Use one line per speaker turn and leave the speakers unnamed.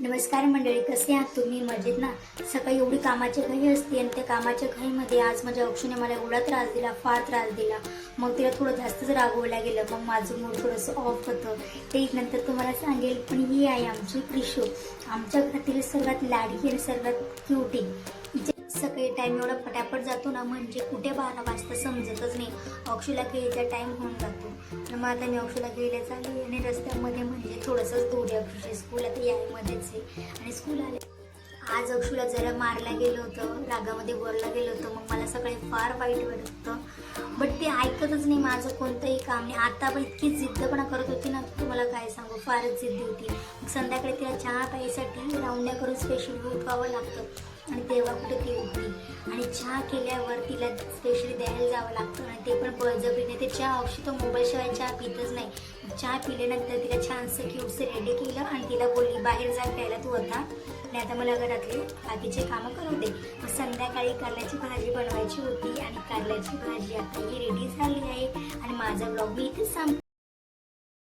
नमस्कार मंडळी, कसे आहात तुम्ही? मजेत ना? सकाळी एवढी कामाची घाई असते आणि त्या कामाच्या घाईमध्ये आज माझ्या अक्षूने मला एवढा त्रास दिला, फार त्रास दिला. मग तिला थोडं जास्तच रागवल्या गेलं. मग माझं मूड थोडंसं ऑफ होतं, ते नंतर तुम्हाला सांगेल. पण ही आहे आमची प्रिशू, आमच्या घरातील सर्वात लाडकी आणि सर्वात क्युटी. सकाळी टाइम एवढा फटाफट जातो ना, म्हणजे कुठे 12 वाजता समजतच नाही. अक्षूला खेळायचा टाइम होऊन जातो. मग आता मी अक्षूला खेळायला चालली आणि रस्त्यामध्ये म्हणजे थोडंसंच दूर आहे अक्षूची स्कूल, आता यामध्येच आहे. आणि स्कूल आले आज अक्षूला जरा मारला गेलं होतं, रागामध्ये बोलला गेलं होतं. मग मला सकाळी फार वाईट वाटतं, बट ते ऐकतच नाही माझं कोणतंही काम नाही. आता पण इतकी जिद्दपणा करत होती ना, तुम्हाला काय सांगू, फारच जिद्दी होती. मग संध्याकाळी तिला चहा प्यायसाठी राऊंड्या करून स्पेशल उठवावं लागतं आणि तेव्हा कुठे ती उठली. आणि चहा केल्यावर तिला स्पेशली द्यायला जावं लागतं आणि ते पण बळजबरीने. ते चहा अक्षी तो मोबाईलशिवाय चहा पितच नाही. चहा पिल्यानंतर तिला छानसं क्यूटसं रेडी केलं आणि तिला बोलली, बाहेर जा प्यायला तू आता, आणि आता मला घरातले बाकीचे कामं करू दे. मग संध्याकाळी कारल्याची भाजी बनवायची होती आणि कारल्याची भाजी आता ही रेडी झाली आहे. आणि माझा ब्लॉग मी इथेच